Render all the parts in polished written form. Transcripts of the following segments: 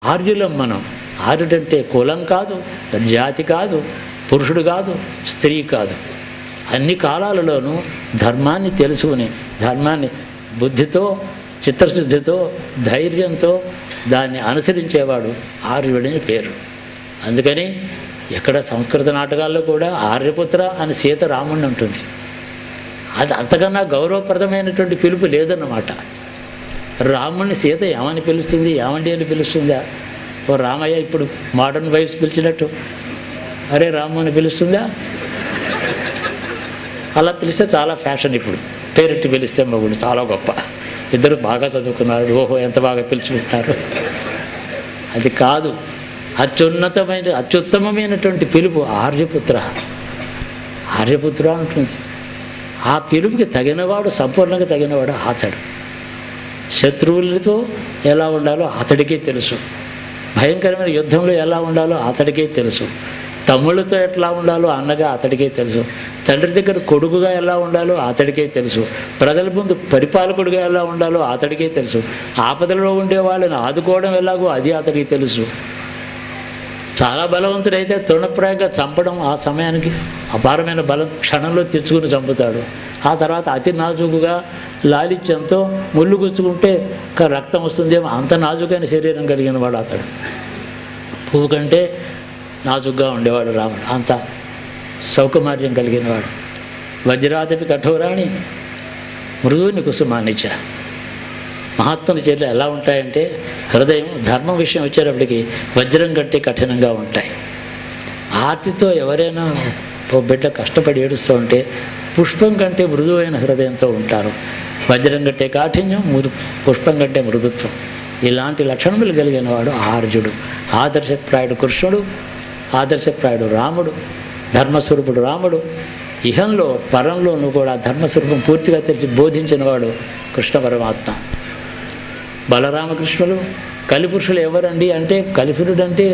ఆర్యులం మనం. ఆర్యుడంటే కులం కాదు, జాతి కాదు, పురుషుడు కాదు, స్త్రీ కాదు. అన్ని కాలాలలోనూ ధర్మాన్ని తెలుసుకుని, ధర్మాన్ని బుద్ధితో, చిత్తశుద్ధితో, ధైర్యంతో దాన్ని అనుసరించేవాడు ఆర్యుడని పేరు. అందుకని ఎక్కడ సంస్కృత నాటకాల్లో కూడా ఆర్యపుత్ర అని సీత రాముడిని ఉంటుంది. అది అంతకన్నా గౌరవప్రదమైనటువంటి పిలుపు లేదన్నమాట. రాముడిని సీత ఏమని పిలుస్తుంది, ఏమండి అని పిలుస్తుందా? ఓ రామయ్య ఇప్పుడు మోడర్న్ వైఫ్స్ పిలిచినట్టు అరే రాము అని పిలుస్తుందా? అలా పిలిస్తే చాలా ఫ్యాషన్. ఇప్పుడు పేరెట్టి పిలిస్తే మగుడు చాలా గొప్ప, ఇద్దరు బాగా చదువుకున్నారు, ఓహో ఎంత బాగా పిలుచుకుంటున్నారు. అది కాదు, అత్యుత్తమమైనటువంటి పిలుపు ఆర్యపుత్ర. ఆర్యపుత్ర అంటుంది. ఆ పిలుపుకి తగినవాడు, సంపూర్ణంగా తగినవాడు అతడు. శత్రువులతో ఎలా ఉండాలో అతడికే తెలుసు, భయంకరమైన యుద్ధంలో ఎలా ఉండాలో అతడికే తెలుసు, తమ్ముళ్ళతో ఎట్లా ఉండాలో అన్నగా అతడికే తెలుసు, తండ్రి దగ్గర కొడుకుగా ఎలా ఉండాలో అతడికే తెలుసు, ప్రజల ముందు పరిపాలకుడిగా ఎలా ఉండాలో అతడికే తెలుసు, ఆపదలో ఉండే వాళ్ళని ఆదుకోవడం ఎలాగో అది అతడికి తెలుసు. చాలా బలవంతుడైతే తృణప్రాయంగా చంపడం ఆ సమయానికి అపారమైన బలం క్షణంలో తెచ్చుకుని చంపుతాడు. ఆ తర్వాత అతి నాజుకుగా లాలిత్యంతో ముళ్ళు గుచ్చుకుంటే రక్తం వస్తుందేమో అంత నాజుకైన శరీరం కలిగిన వాడు అతడు. పువ్వు కంటే నాజుగ్గా ఉండేవాడు రాముడు, అంత సౌకుమార్యం కలిగినవాడు. వజ్రాదపి కఠోరాణి మృదువుని కుసుమానిచ. మహాత్ముల చర్యలు ఎలా ఉంటాయంటే హృదయం ధర్మం విషయం వచ్చేటప్పటికి వజ్రం కంటే కఠినంగా ఉంటాయి. ఆర్తితో ఎవరైనా ఓ బిడ్డ కష్టపడి ఏడుస్తూ ఉంటే పుష్పం కంటే మృదువైన హృదయంతో ఉంటారు. వజ్రం కంటే కాఠిన్యం, పుష్పం కంటే మృదుత్వం. ఇలాంటి లక్షణములు కలిగిన వాడు ఆర్జుడు. ఆదర్శప్రాయుడు కృష్ణుడు, ఆదర్శప్రాయుడు రాముడు, ధర్మస్వరూపుడు రాముడు. ఇహంలో పరంలోనూ కూడా ధర్మస్వరూపం పూర్తిగా తెలిసి బోధించిన వాడు కృష్ణ పరమాత్మ. బలరామకృష్ణులు కలిపురుషులు ఎవరండి అంటే, కలిపురుడు అంటే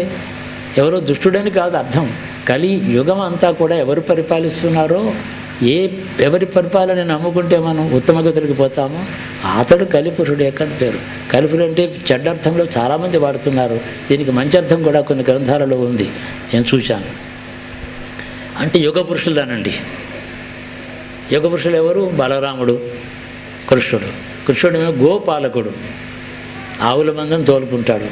ఎవరో దుష్టుడని కాదు అర్థం. కలి యుగం అంతా కూడా ఎవరు పరిపాలిస్తున్నారో, ఎవరి పరిపాలన నమ్ముకుంటే మనం ఉత్తమగతుడికి పోతామో అతడు కలిపురుషుడు యొక్క పేరు. కలిపురుడు అంటే చెడ్డ అర్థంలో చాలామంది వాడుతున్నారు, దీనికి మంచి అర్థం కూడా కొన్ని గ్రంథాలలో ఉంది, నేను చూశాను. అంటే యుగ పురుషులు అనండి. యుగ పురుషులు ఎవరు? బలరాముడు, కృష్ణుడు. కృష్ణుడేమో గోపాలకుడు, ఆవుల మందం తోలుకుంటాడు.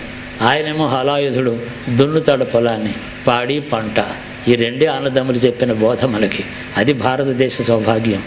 ఆయనేమో హలాయుధుడు, దున్నుతాడు పొలాన్ని, పాడి పంట. ఈ రెండే అన్నదమ్ములు చెప్పిన బోధ మనకి. అది భారతదేశ సౌభాగ్యం.